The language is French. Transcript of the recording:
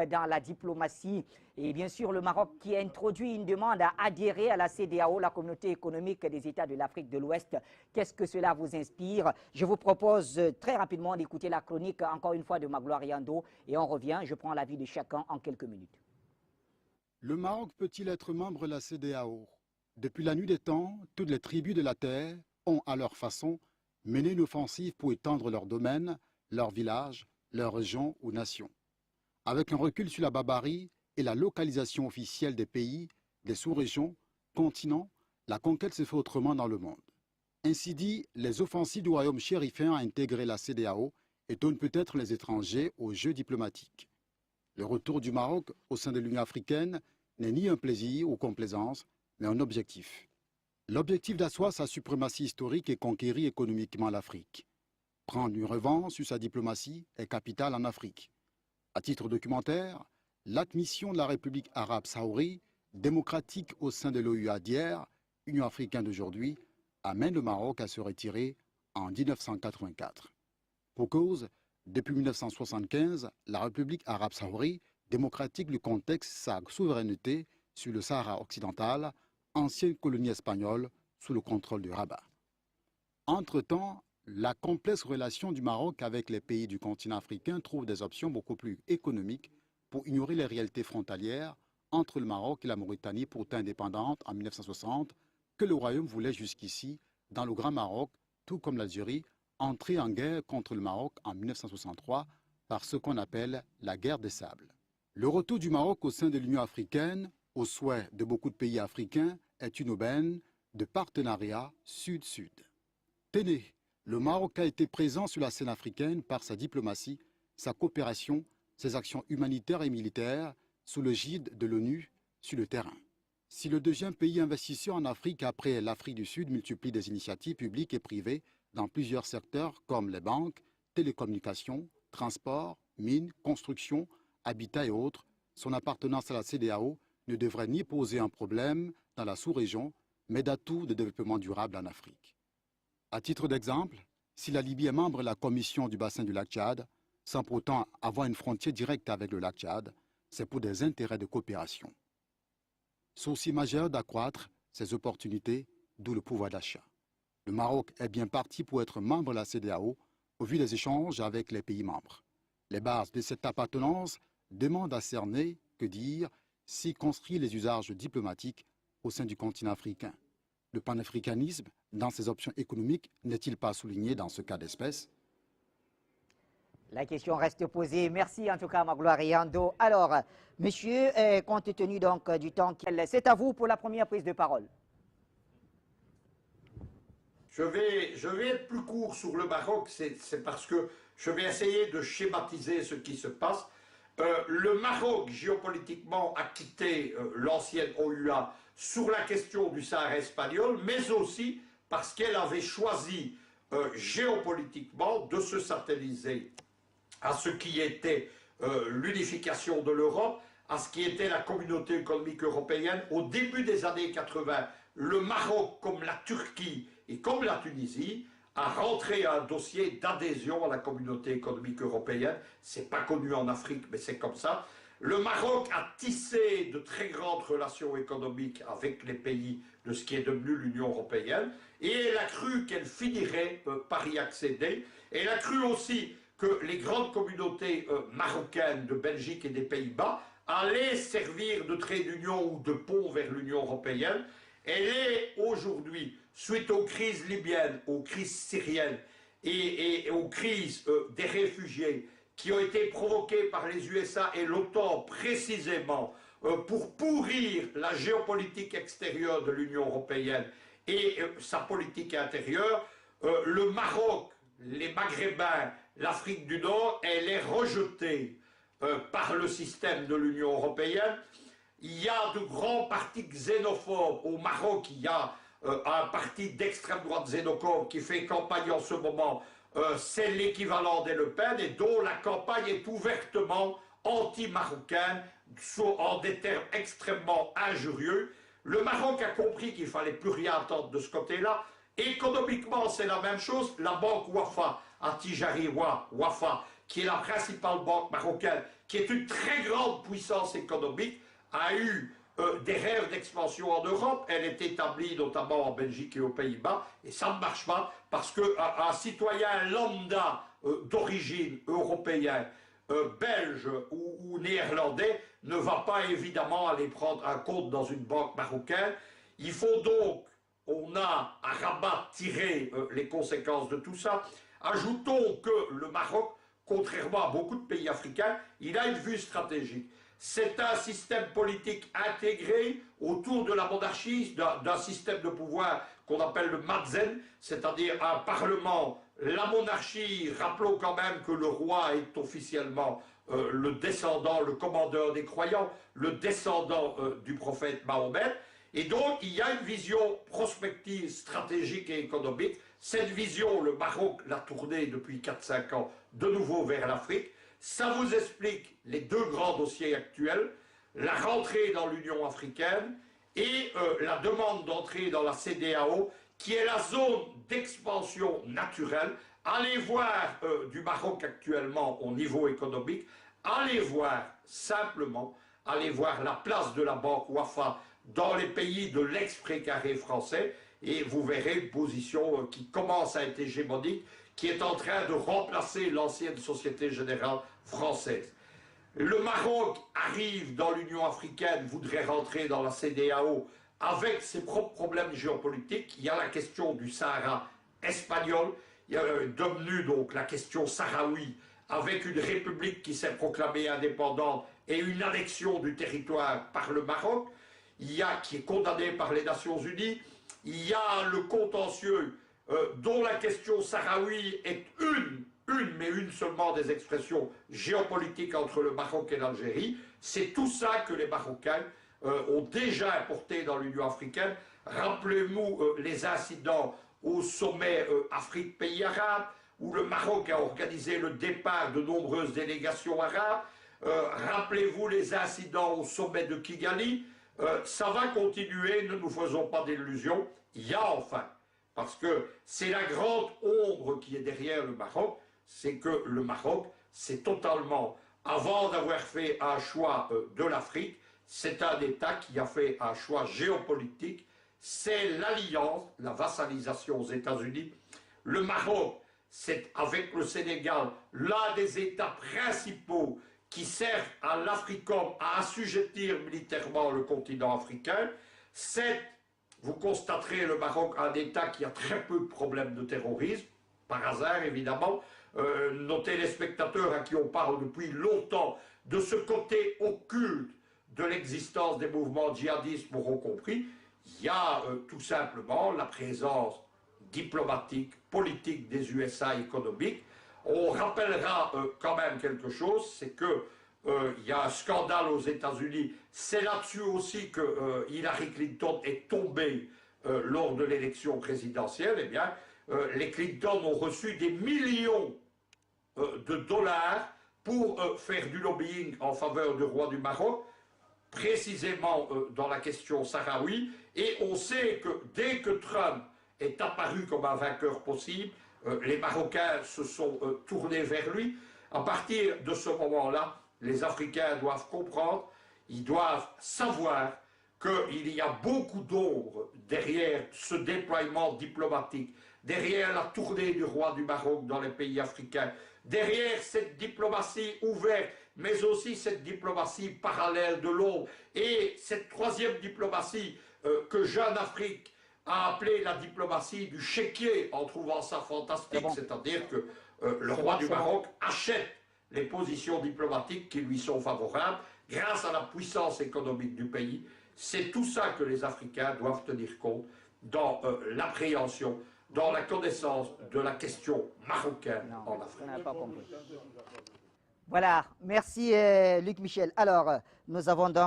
dans la diplomatie. Et bien sûr, le Maroc qui a introduit une demande à adhérer à la CEDEAO, la communauté économique des États de l'Afrique de l'Ouest. Qu'est-ce que cela vous inspire? Je vous propose très rapidement d'écouter la chronique, encore une fois, de Magloire Yando. Et on revient, je prends l'avis de chacun en quelques minutes. Le Maroc peut-il être membre de la CEDEAO? Depuis la nuit des temps, toutes les tribus de la terre ont, à leur façon, mené une offensive pour étendre leur domaine, leur village, leur région ou nation. Avec un recul sur la barbarie et la localisation officielle des pays, des sous-régions, continents, la conquête se fait autrement dans le monde. Ainsi dit, les offensives du royaume chérifien à intégrer la CEDEAO étonnent peut-être les étrangers au jeu diplomatique. Le retour du Maroc au sein de l'Union africaine n'est ni un plaisir ou complaisance, mais un objectif. L'objectif d'asseoir sa suprématie historique et conquérir économiquement l'Afrique. Prendre une revanche sur sa diplomatie est capital en Afrique. À titre documentaire, l'admission de la République arabe saourie, démocratique au sein de l'OUA d'hier, Union africaine d'aujourd'hui, amène le Maroc à se retirer en 1984. Pour cause, depuis 1975, la République arabe saourie, démocratique lui contexte sa souveraineté sur le Sahara occidental, ancienne colonie espagnole sous le contrôle de Rabat. Entre-temps, la complexe relation du Maroc avec les pays du continent africain trouve des options beaucoup plus économiques pour ignorer les réalités frontalières entre le Maroc et la Mauritanie, pourtant indépendante en 1960, que le Royaume voulait jusqu'ici, dans le Grand Maroc, tout comme l'Algérie, entrer en guerre contre le Maroc en 1963 par ce qu'on appelle la guerre des sables. Le retour du Maroc au sein de l'Union africaine, au souhait de beaucoup de pays africains, est une aubaine de partenariat sud-sud. Tenez, le Maroc a été présent sur la scène africaine par sa diplomatie, sa coopération, ses actions humanitaires et militaires sous le gide de l'ONU sur le terrain. Si le deuxième pays investisseur en Afrique après l'Afrique du Sud multiplie des initiatives publiques et privées dans plusieurs secteurs comme les banques, télécommunications, transports, mines, construction, habitat et autres, son appartenance à la CEDEAO ne devrait ni poser un problème dans la sous-région, mais d'atout de développement durable en Afrique. À titre d'exemple, si la Libye est membre de la Commission du bassin du lac Tchad, sans pourtant avoir une frontière directe avec le lac Tchad, c'est pour des intérêts de coopération. Souci majeur d'accroître ces opportunités, d'où le pouvoir d'achat. Le Maroc est bien parti pour être membre de la CEDEAO au vu des échanges avec les pays membres. Les bases de cette appartenance demandent à cerner, que dire, s'y construire les usages diplomatiques au sein du continent africain. Le panafricanisme, dans ses options économiques, n'est-il pas souligné dans ce cas d'espèce? La question reste posée. Merci en tout cas, Magloire Yando. Alors, monsieur, compte tenu donc du temps, c'est à vous pour la première prise de parole. Je vais être plus court sur le Maroc, c'est parce que je vais essayer de schématiser ce qui se passe. Le Maroc, géopolitiquement, a quitté l'ancienne OUA sur la question du Sahara espagnol, mais aussi parce qu'elle avait choisi géopolitiquement de se satelliser à ce qui était l'unification de l'Europe, à ce qui était la communauté économique européenne. Au début des années 80, le Maroc, comme la Turquie et comme la Tunisie, a rentré un dossier d'adhésion à la communauté économique européenne. C'est pas connu en Afrique, mais c'est comme ça. Le Maroc a tissé de très grandes relations économiques avec les pays de ce qui est devenu l'Union européenne, et elle a cru qu'elle finirait par y accéder. Elle a cru aussi que les grandes communautés marocaines de Belgique et des Pays-Bas allaient servir de trait d'union ou de pont vers l'Union européenne. Elle est aujourd'hui, suite aux crises libyennes, aux crises syriennes et aux crises des réfugiés qui ont été provoquées par les USA et l'OTAN précisément pour pourrir la géopolitique extérieure de l'Union européenne et sa politique intérieure, le Maroc, les Maghrébins, l'Afrique du Nord, elle est rejetée par le système de l'Union européenne. Il y a de grands partis xénophobes. Au Maroc, il y a un parti d'extrême droite xénophobe qui fait campagne en ce moment. C'est l'équivalent des Le Pen et dont la campagne est ouvertement anti-marocaine, en des termes extrêmement injurieux. Le Maroc a compris qu'il ne fallait plus rien attendre de ce côté-là. Économiquement, c'est la même chose. La banque Wafa, à Tijari Wafa, qui est la principale banque marocaine, qui est une très grande puissance économique, a eu des rêves d'expansion en Europe. Elle est établie notamment en Belgique et aux Pays-Bas, et ça ne marche pas parce qu'un citoyen lambda d'origine européen, belge ou néerlandais ne va pas évidemment aller prendre un compte dans une banque marocaine. Il faut donc, on a à Rabat tiré les conséquences de tout ça. Ajoutons que le Maroc, contrairement à beaucoup de pays africains, il a une vue stratégique. C'est un système politique intégré autour de la monarchie, d'un système de pouvoir qu'on appelle le Mazen, c'est-à-dire un parlement, la monarchie. Rappelons quand même que le roi est officiellement le descendant, le commandeur des croyants, le descendant du prophète Mahomet. Et donc, il y a une vision prospective, stratégique et économique. Cette vision, le Maroc l'a tournée depuis 4-5 ans de nouveau vers l'Afrique. Ça vous explique les deux grands dossiers actuels, la rentrée dans l'Union africaine et la demande d'entrée dans la CEDEAO, qui est la zone d'expansion naturelle. Allez voir du Maroc actuellement au niveau économique, allez voir simplement, allez voir la place de la banque Wafa dans les pays de l'ex-précaré français, et vous verrez une position qui commence à être hégémonique, qui est en train de remplacer l'ancienne Société Générale française. Le Maroc arrive dans l'Union africaine, voudrait rentrer dans la CEDEAO avec ses propres problèmes géopolitiques. Il y a la question du Sahara espagnol, il y a devenu donc la question sahraoui, avec une république qui s'est proclamée indépendante et une annexion du territoire par le Maroc, qui est condamnée par les Nations Unies. Il y a le contentieux dont la question sahraoui est une seulement des expressions géopolitiques entre le Maroc et l'Algérie. C'est tout ça que les Marocains ont déjà importé dans l'Union africaine. Rappelez-vous les incidents au sommet Afrique-Pays arabes, où le Maroc a organisé le départ de nombreuses délégations arabes. Rappelez-vous les incidents au sommet de Kigali. Ça va continuer, ne nous faisons pas d'illusions. Il y a enfin, parce que c'est la grande ombre qui est derrière le Maroc, c'est que le Maroc, c'est totalement, avant d'avoir fait un choix de l'Afrique, c'est un État qui a fait un choix géopolitique, c'est l'alliance, la vassalisation aux États-Unis. Le Maroc, c'est avec le Sénégal l'un des États principaux qui sert à l'Africom à assujettir militairement le continent africain. C'est, vous constaterez, le Maroc, un État qui a très peu de problèmes de terrorisme, par hasard évidemment. Nos téléspectateurs à qui on parle depuis longtemps de ce côté occulte de l'existence des mouvements djihadistes m'auront compris. Il y a tout simplement la présence diplomatique, politique des USA économique. On rappellera quand même quelque chose, c'est que il y a un scandale aux États-Unis. C'est là-dessus aussi que Hillary Clinton est tombée lors de l'élection présidentielle. Eh bien, les Clinton ont reçu des millions de dollars pour faire du lobbying en faveur du roi du Maroc, précisément dans la question sahraoui. Et on sait que dès que Trump est apparu comme un vainqueur possible, les Marocains se sont tournés vers lui. À partir de ce moment-là, les Africains doivent comprendre, ils doivent savoir qu'il y a beaucoup d'ombre derrière ce déploiement diplomatique, derrière la tournée du roi du Maroc dans les pays africains, derrière cette diplomatie ouverte, mais aussi cette diplomatie parallèle de l'ombre, et cette troisième diplomatie que Jeune Afrique a appelée la diplomatie du chéquier, en trouvant ça fantastique, c'est-à-dire que le roi du Maroc achète les positions diplomatiques qui lui sont favorables grâce à la puissance économique du pays. C'est tout ça que les Africains doivent tenir compte dans l'appréhension, dans la connaissance de la question marocaine en Afrique. On n'a pas compris. Voilà, merci Luc Michel. Alors, nous avons donc